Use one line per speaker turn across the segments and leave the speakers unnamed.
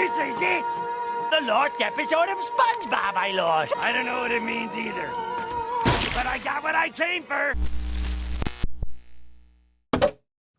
This is it! The lost episode of SpongeBob I lost. I don't know what it means either. But I got what I came for.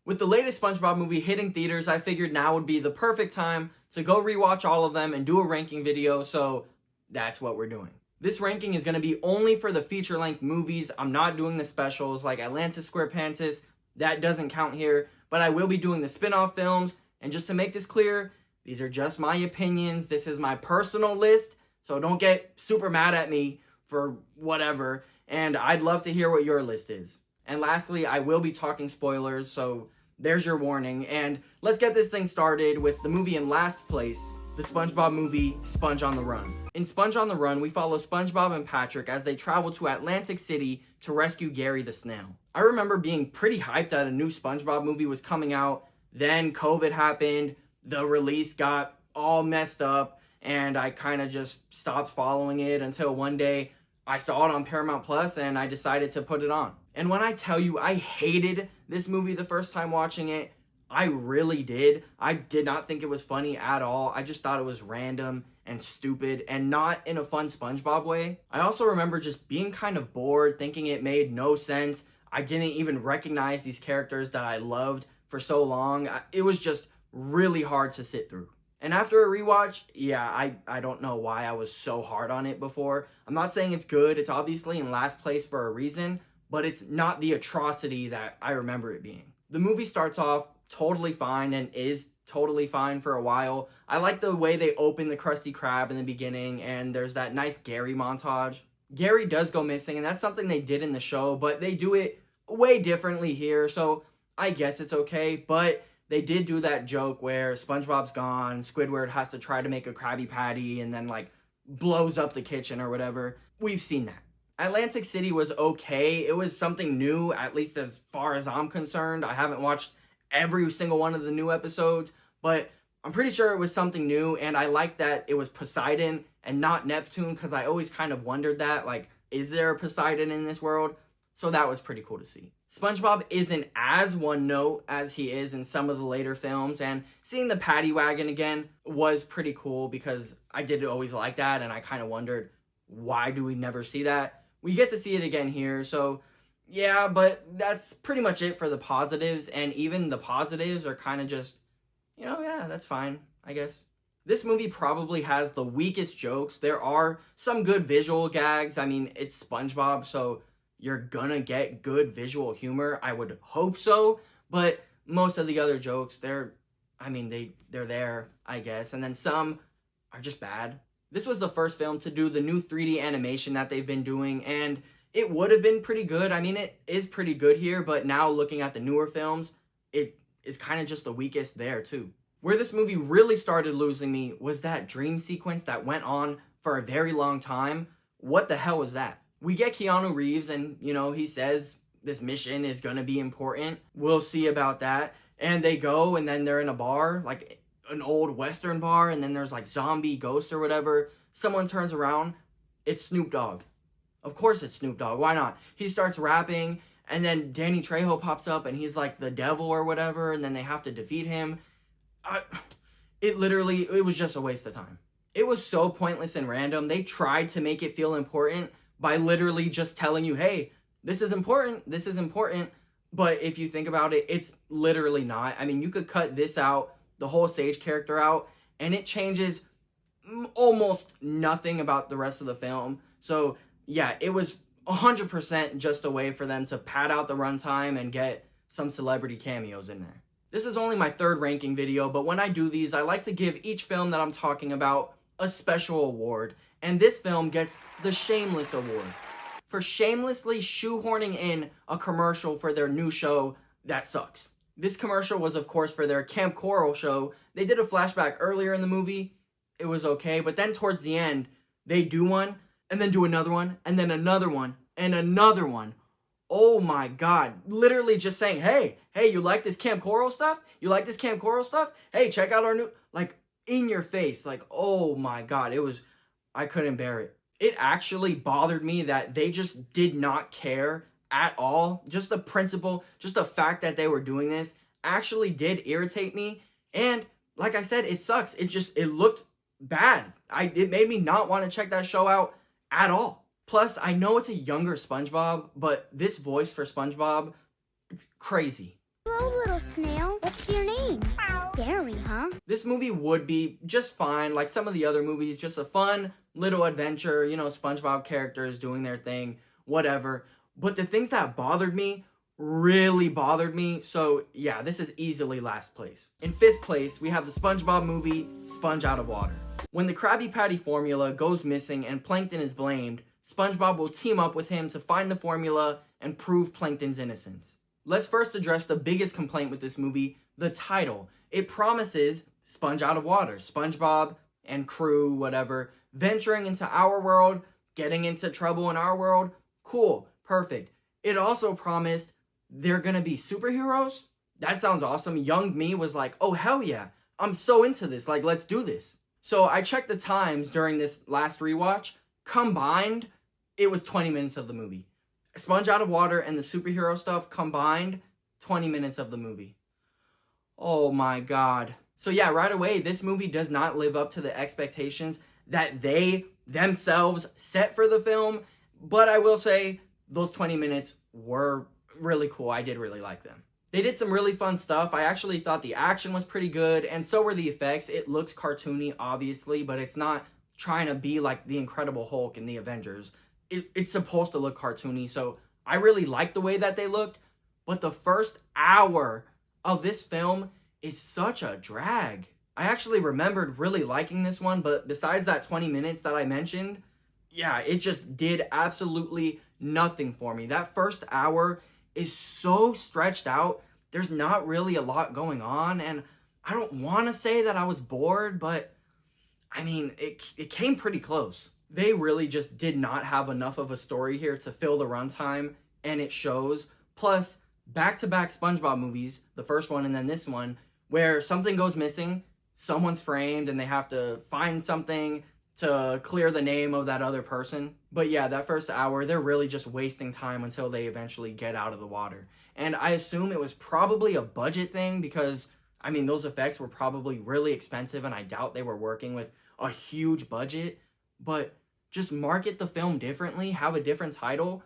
With the latest SpongeBob movie hitting theaters, I figured now would be the perfect time to go rewatch all of them and do a ranking video, so that's what we're doing. This ranking is going to be only for the feature-length movies. I'm not doing the specials like Atlantis SquarePantis. That doesn't count here, but I will be doing the spin-off films. And just to make this clear, these are just my opinions. This is my personal list, so don't get super mad at me for whatever. And I'd love to hear what your list is. And lastly, I will be talking spoilers, so there's your warning. And let's get this thing started with the movie in last place, the SpongeBob movie, Sponge on the Run. In Sponge on the Run, we follow SpongeBob and Patrick as they travel to Atlantic City to rescue Gary the Snail. I remember being pretty hyped that a new SpongeBob movie was coming out. Then COVID happened, the release got all messed up, and I kind of just stopped following it until one day I saw it on Paramount Plus and I decided to put it on. And when I tell you I hated this movie the first time watching it, I really did. I did not think it was funny at all. I just thought it was random and stupid and not in a fun SpongeBob way. I also remember just being kind of bored, thinking it made no sense. I didn't even recognize these characters that I loved for so long. It was just really hard to sit through. And after a rewatch, yeah, I don't know why I was so hard on it before. I'm not saying it's good. It's obviously in last place for a reason, but it's not the atrocity that I remember it being. The movie starts off totally fine and is totally fine for a while. I like the way they open the Krusty Krab in the beginning, and there's that nice Gary montage. Gary does go missing, and that's something they did in the show, but they do it way differently here, so I guess it's okay. But they did do that joke where SpongeBob's gone, Squidward has to try to make a Krabby Patty, and then like blows up the kitchen or whatever. We've seen that. Atlantic City was okay. It was something new, at least as far as I'm concerned. I haven't watched every single one of the new episodes, but I'm pretty sure it was something new, and I like that it was Poseidon and not Neptune, because I always kind of wondered that, like, is there a Poseidon in this world? So that was pretty cool to see. SpongeBob isn't as one note as he is in some of the later films, and seeing the paddy wagon again was pretty cool because I did always like that, and I kind of wondered, why do we never see that? We get to see it again here, so yeah, but that's pretty much it for the positives, and even the positives are kind of just, you know, yeah, that's fine, I guess. This movie probably has the weakest jokes. There are some good visual gags. I mean, it's SpongeBob, so you're gonna get good visual humor. I would hope so, but most of the other jokes, they're there, I guess, and then some are just bad. This was the first film to do the new 3D animation that they've been doing, and it would have been pretty good. I mean, it is pretty good here, but now looking at the newer films, it is kind of just the weakest there too. Where this movie really started losing me was that dream sequence that went on for a very long time. What the hell was that? We get Keanu Reeves and, you know, he says this mission is going to be important. We'll see about that. And they go and then they're in a bar, like an old Western bar, and then there's like zombie ghosts or whatever. Someone turns around. It's Snoop Dogg. Of course it's Snoop Dogg. Why not? He starts rapping, and then Danny Trejo pops up, and he's like the devil or whatever, and then they have to defeat him. It was just a waste of time. It was so pointless and random. They tried to make it feel important by literally just telling you, hey, this is important, this is important. But if you think about it, it's literally not. I mean, you could cut this out, the whole Sage character out, and it changes almost nothing about the rest of the film. So yeah, it was 100% just a way for them to pad out the runtime and get some celebrity cameos in there. This is only my third ranking video, but when I do these, I like to give each film that I'm talking about a special award. And this film gets the Shameless Award for shamelessly shoehorning in a commercial for their new show that sucks. This commercial was, of course, for their Camp Coral show. They did a flashback earlier in the movie. It was okay, but then towards the end, they do one, and then do another one, and then another one, and another one. Oh my God. Literally just saying, hey, you like this Camp Coral stuff? You like this Camp Coral stuff? Hey, check out our new, like, in your face. Like, oh my God. I couldn't bear it. It actually bothered me that they just did not care at all. Just the principle, just the fact that they were doing this actually did irritate me. And like I said, it sucks. It looked bad. It made me not want to check that show out at all. Plus, I know it's a younger SpongeBob, but this voice for SpongeBob, crazy.
Hello, little snail. What's your name? Gary, huh?
This movie would be just fine, like some of the other movies, just a fun little adventure, you know, SpongeBob characters doing their thing, whatever. But the things that bothered me really bothered me, so yeah, this is easily last place. In 5th place, we have the SpongeBob movie, Sponge Out of Water. When the Krabby Patty formula goes missing and Plankton is blamed, SpongeBob will team up with him to find the formula and prove Plankton's innocence. Let's first address the biggest complaint with this movie, the title. It promises Sponge Out of Water, SpongeBob and crew, whatever, venturing into our world, getting into trouble in our world. Cool, perfect. It also promised they're gonna be superheroes. That sounds awesome. Young me was like, oh hell yeah, I'm so into this, like let's do this. So I checked the times during this last rewatch. Combined, it was 20 minutes of the movie. Sponge Out of Water and the superhero stuff combined, 20 minutes of the movie. Oh my god. So yeah, right away, this movie does not live up to the expectations that they themselves set for the film. But I will say, those 20 minutes were really cool. I did really like them. They did some really fun stuff. I actually thought the action was pretty good, and so were the effects. It looks cartoony, obviously, but it's not trying to be like the Incredible Hulk and the Avengers. It's supposed to look cartoony, so I really liked the way that they looked. But the first hour of this film is such a drag. I actually remembered really liking this one, but besides that 20 minutes that I mentioned, yeah, it just did absolutely nothing for me. That first hour is so stretched out. There's not really a lot going on, and I don't want to say that I was bored, but I mean, it came pretty close. They really just did not have enough of a story here to fill the runtime, and it shows. Plus, back-to-back SpongeBob movies, the first one and then this one, where something goes missing, someone's framed, and they have to find something to clear the name of that other person. But yeah, that first hour, they're really just wasting time until they eventually get out of the water. And I assume it was probably a budget thing because, I mean, those effects were probably really expensive, and I doubt they were working with a huge budget. But just market the film differently, have a different title,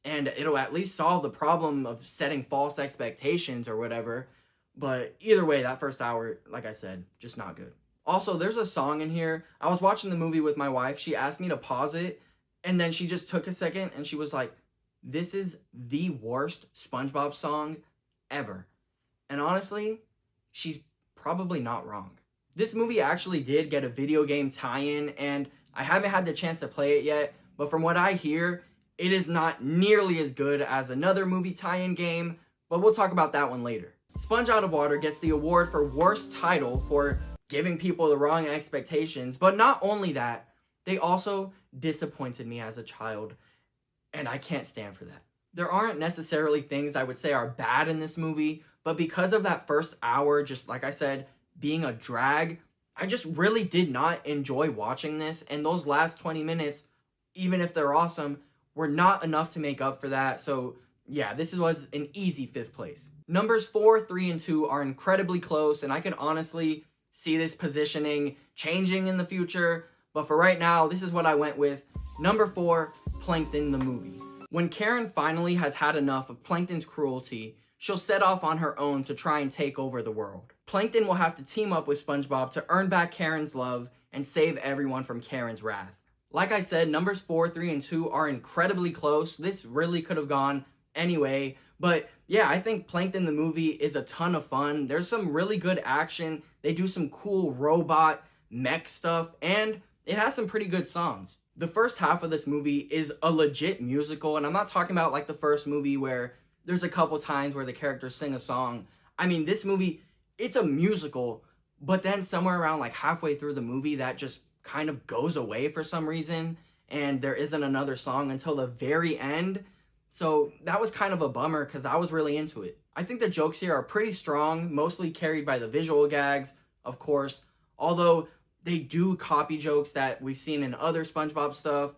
and it'll at least solve the problem of setting false expectations or whatever. But either way, that first hour, like I said, just not good. Also, there's a song in here. I was watching the movie with my wife. She asked me to pause it, and then she just took a second, and she was like, this is the worst SpongeBob song ever. And honestly, she's probably not wrong. This movie actually did get a video game tie-in, and I haven't had the chance to play it yet, but from what I hear, it is not nearly as good as another movie tie-in game, but we'll talk about that one later. Sponge Out of Water gets the award for worst title for giving people the wrong expectations, but not only that, they also disappointed me as a child, and I can't stand for that. There aren't necessarily things I would say are bad in this movie, but because of that first hour, just like I said, being a drag, I just really did not enjoy watching this, and those last 20 minutes, even if they're awesome, were not enough to make up for that. So yeah, this was an easy 5th place. Numbers 4, 3, and 2 are incredibly close, and I could honestly see this positioning changing in the future, but for right now, this is what I went with. Number 4, Plankton the movie. When Karen finally has had enough of Plankton's cruelty, she'll set off on her own to try and take over the world. Plankton will have to team up with SpongeBob to earn back Karen's love and save everyone from Karen's wrath. Like I said, numbers 4, 3, and 2 are incredibly close. This really could have gone anyway, but yeah, I think Plankton the movie is a ton of fun. There's some really good action. They do some cool robot mech stuff, and it has some pretty good songs. The first half of this movie is a legit musical, and I'm not talking about like the first movie where there's a couple times where the characters sing a song. I mean, this movie, it's a musical, but then somewhere around like halfway through the movie, that just kind of goes away for some reason, and there isn't another song until the very end. So that was kind of a bummer because I was really into it. I think the jokes here are pretty strong, mostly carried by the visual gags, of course, although they do copy jokes that we've seen in other SpongeBob stuff,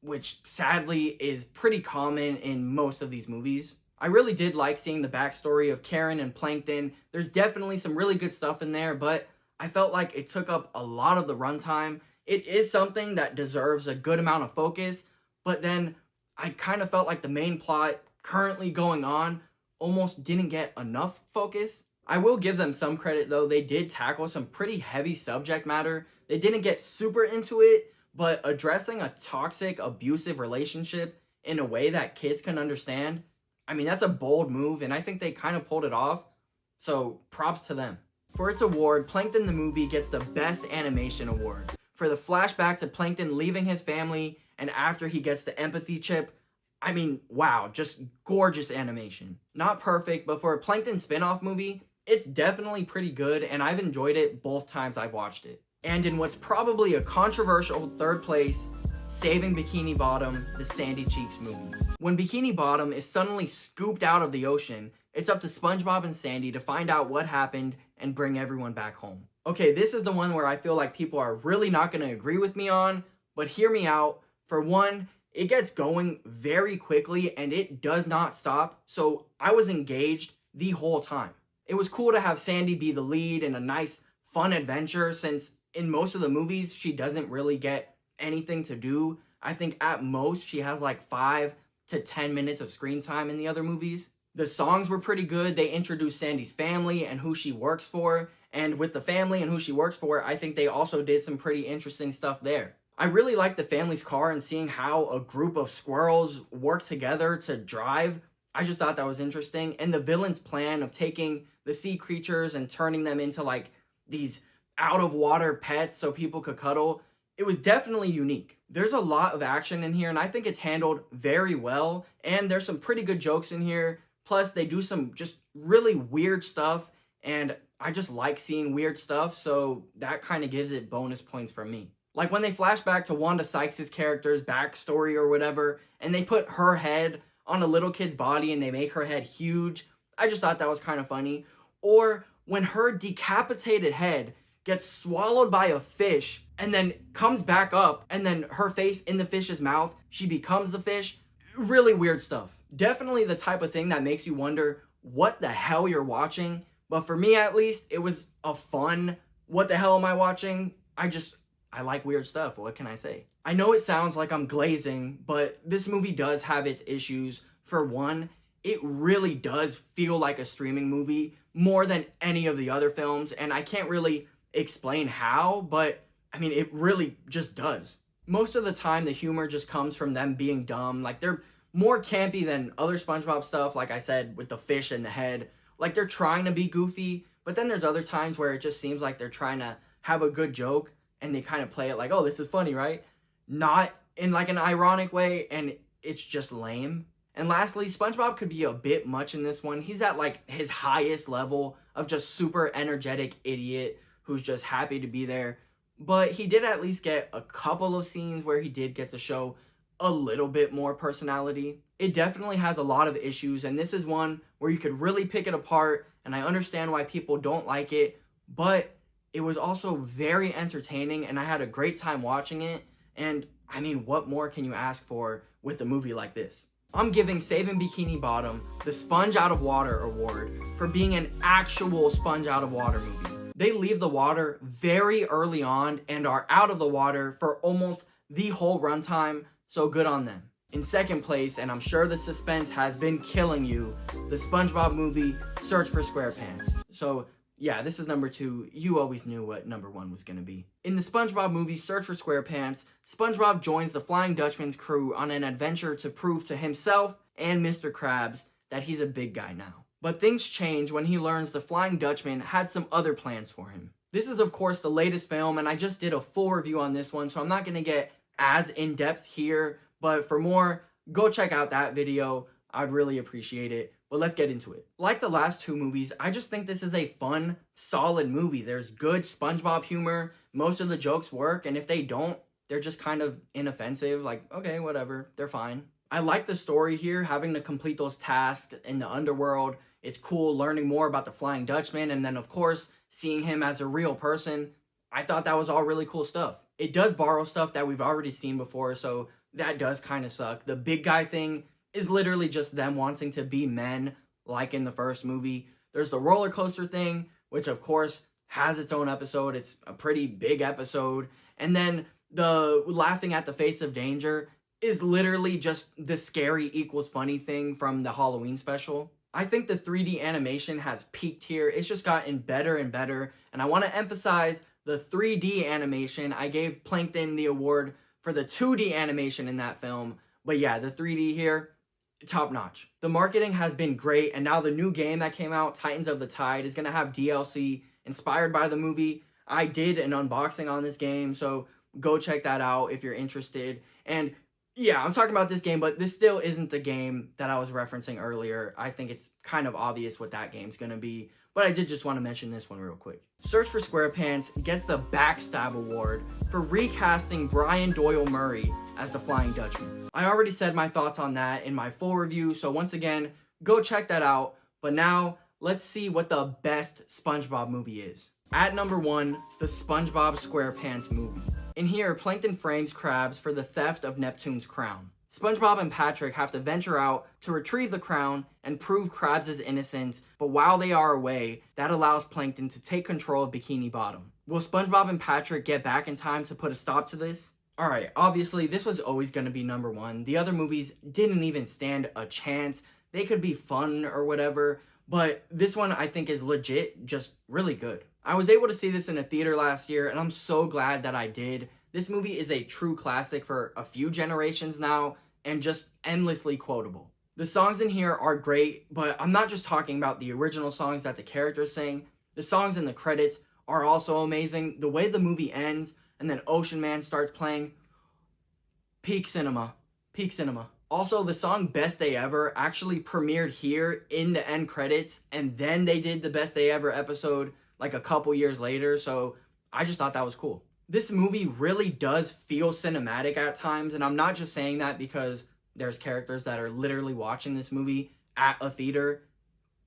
which sadly is pretty common in most of these movies. I really did like seeing the backstory of Karen and Plankton. There's definitely some really good stuff in there, but I felt like it took up a lot of the runtime. It is something that deserves a good amount of focus, but then I kind of felt like the main plot currently going on almost didn't get enough focus. I will give them some credit though. They did tackle some pretty heavy subject matter. They didn't get super into it, but addressing a toxic, abusive relationship in a way that kids can understand, I mean, that's a bold move, and I think they kind of pulled it off. So props to them. For its award, Plankton the movie gets the Best Animation Award. For the flashback to Plankton leaving his family and after he gets the empathy chip, I mean, wow, just gorgeous animation. Not perfect, but for a Plankton spin-off movie, it's definitely pretty good, and I've enjoyed it both times I've watched it. And in what's probably a controversial third place, Saving Bikini Bottom, the Sandy Cheeks movie. When Bikini Bottom is suddenly scooped out of the ocean, it's up to SpongeBob and Sandy to find out what happened and bring everyone back home. Okay, this is the one where I feel like people are really not going to agree with me on, but hear me out. For one, it gets going very quickly and it does not stop, so I was engaged the whole time. It was cool to have Sandy be the lead in a nice, fun adventure, since in most of the movies, she doesn't really get anything to do. I think at most, she has like 5 to 10 minutes of screen time in the other movies. The songs were pretty good. They introduced Sandy's family and who she works for. And with the family and who she works for, I think they also did some pretty interesting stuff there. I really liked the family's car and seeing how a group of squirrels work together to drive. I just thought that was interesting. And the villain's plan of taking the sea creatures and turning them into like these out of water pets so people could cuddle, it was definitely unique. There's a lot of action in here and I think it's handled very well. And there's some pretty good jokes in here. Plus they do some just really weird stuff and I just like seeing weird stuff, so that kind of gives it bonus points for me. Like when they flash back to Wanda Sykes' character's backstory or whatever, and they put her head on a little kid's body and they make her head huge, I just thought that was kind of funny. Or when her decapitated head gets swallowed by a fish and then comes back up and then her face in the fish's mouth, she becomes the fish. Really weird stuff. Definitely the type of thing that makes you wonder what the hell you're watching. But for me, at least, it was a fun, what the hell am I watching? I like weird stuff. What can I say? I know it sounds like I'm glazing, but this movie does have its issues. For one, it really does feel like a streaming movie more than any of the other films. And I can't really explain how, but I mean, it really just does. Most of the time, the humor just comes from them being dumb. Like, they're more campy than other SpongeBob stuff, like I said, with the fish and the head. Like, they're trying to be goofy, but then there's other times where it just seems like they're trying to have a good joke, and they kind of play it like, oh, this is funny, right? Not in, like, an ironic way, and it's just lame. And lastly, SpongeBob could be a bit much in this one. He's at, like, his highest level of just super energetic idiot who's just happy to be there. But he did at least get a couple of scenes where he did get to show a little bit more personality. It definitely has a lot of issues, and this is one where you could really pick it apart, and I understand why people don't like it, but it was also very entertaining, and I had a great time watching it, and I mean, what more can you ask for with a movie like this? I'm giving Saving Bikini Bottom the Sponge Out of Water award for being an actual Sponge Out of Water movie. They leave the water very early on and are out of the water for almost the whole runtime, so good on them. In second place, and I'm sure the suspense has been killing you, the SpongeBob movie, Search for SquarePants. So yeah, this is number 2. You always knew what number 1 was going to be. In the SpongeBob movie, Search for SquarePants, SpongeBob joins the Flying Dutchman's crew on an adventure to prove to himself and Mr. Krabs that he's a big guy now. But things change when he learns the Flying Dutchman had some other plans for him. This is, of course, the latest film, and I just did a full review on this one, so I'm not going to get as in-depth here. But for more, go check out that video. I'd really appreciate it. But let's get into it. Like the last 2 movies, I just think this is a fun, solid movie. There's good SpongeBob humor. Most of the jokes work, and if they don't, they're just kind of inoffensive. Like, okay, whatever, they're fine. I like the story here, having to complete those tasks in the underworld. It's cool learning more about the Flying Dutchman, and then, of course, seeing him as a real person. I thought that was all really cool stuff. It does borrow stuff that we've already seen before, so that does kind of suck. The big guy thing is literally just them wanting to be men, like in the first movie. There's the roller coaster thing, which of course has its own episode. It's a pretty big episode. And then the laughing at the face of danger is literally just the scary equals funny thing from the Halloween special. I think the 3D animation has peaked here. It's just gotten better and better. And I want to emphasize the 3D animation. I gave Plankton the award for the 2D animation in that film. But yeah, the 3D here, top notch. The marketing has been great. And now the new game that came out, Titans of the Tide, is going to have DLC inspired by the movie. I did an unboxing on this game, so go check that out if you're interested. And yeah, I'm talking about this game, but this still isn't the game that I was referencing earlier. I think it's kind of obvious what that game's going to be, but I did just want to mention this one real quick. Search for SquarePants gets the Backstab Award for recasting Brian Doyle Murray as the Flying Dutchman. I already said my thoughts on that in my full review, so once again, go check that out. But now, let's see what the best SpongeBob movie is. At number 1, the SpongeBob SquarePants movie. In here, Plankton frames Krabs for the theft of Neptune's crown. SpongeBob and Patrick have to venture out to retrieve the crown and prove Krabs' innocence, but while they are away, that allows Plankton to take control of Bikini Bottom. Will SpongeBob and Patrick get back in time to put a stop to this? Alright, obviously this was always going to be number 1. The other movies didn't even stand a chance. They could be fun or whatever, but this one I think is legit just really good. I was able to see this in a theater last year, and I'm so glad that I did. This movie is a true classic for a few generations now, and just endlessly quotable. The songs in here are great, but I'm not just talking about the original songs that the characters sing. The songs in the credits are also amazing. The way the movie ends, and then Ocean Man starts playing, peak cinema. Peak cinema. Also, the song Best Day Ever actually premiered here in the end credits, and then they did the Best Day Ever episode like a couple years later, so I just thought that was cool. This movie really does feel cinematic at times, and I'm not just saying that because there's characters that are literally watching this movie at a theater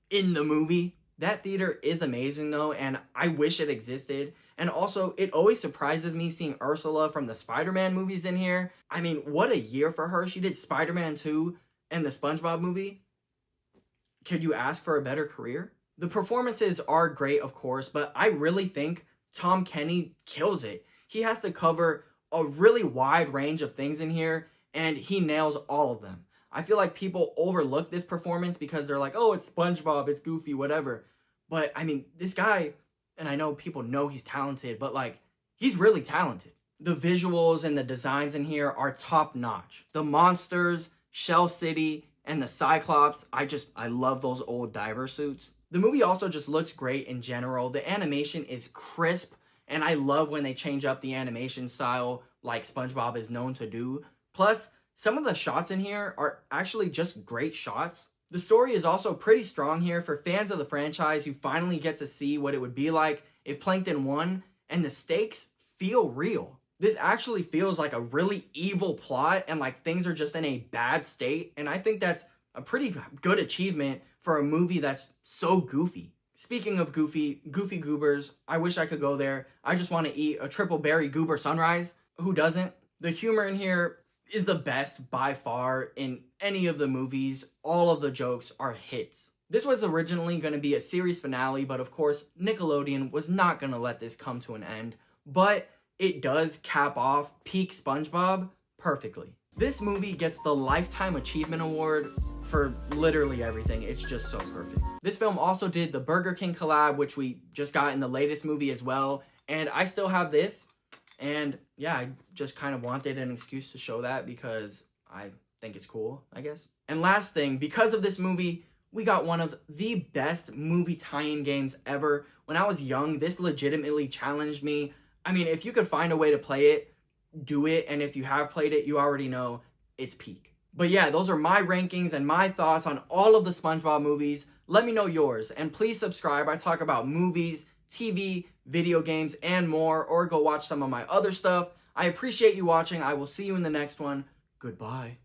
in the movie. That theater is amazing though, and I wish it existed. And also, it always surprises me seeing Ursula from the Spider-Man movies in here. I mean, what a year for her. She did Spider-Man 2 and the SpongeBob movie. Could you ask for a better career? The performances are great, of course, but I really think Tom Kenny kills it. He has to cover a really wide range of things in here, and he nails all of them. I feel like people overlook this performance because they're like, oh, it's SpongeBob, it's Goofy, whatever. But, I mean, this guy, and I know people know he's talented, but, like, he's really talented. The visuals and the designs in here are top-notch. The monsters, Shell City, and the Cyclops, I love those old diver suits. The movie also just looks great in general. The animation is crisp, and I love when they change up the animation style like SpongeBob is known to do. Plus, some of the shots in here are actually just great shots. The story is also pretty strong here for fans of the franchise who finally get to see what it would be like if Plankton won, and the stakes feel real. This actually feels like a really evil plot, and like things are just in a bad state, and I think that's a pretty good achievement for a movie that's so goofy. Speaking of goofy goobers, I wish I could go there. I just want to eat a triple berry goober sunrise. Who doesn't? The humor in here is the best by far in any of the movies. All of the jokes are hits. This was originally going to be a series finale, but of course, Nickelodeon was not going to let this come to an end. But it does cap off peak SpongeBob perfectly. This movie gets the Lifetime Achievement Award for literally everything. It's just so perfect. This film also did the Burger King collab, which we just got in the latest movie as well. And I still have this. And yeah, I just kind of wanted an excuse to show that because I think it's cool, I guess. And last thing, because of this movie, we got one of the best movie tie-in games ever. When I was young, this legitimately challenged me. I mean, if you could find a way to play it, do it. And if you have played it, you already know it's peak. But yeah, those are my rankings and my thoughts on all of the SpongeBob movies. Let me know yours. And please subscribe. I talk about movies, TV, video games, and more. Or go watch some of my other stuff. I appreciate you watching. I will see you in the next one. Goodbye.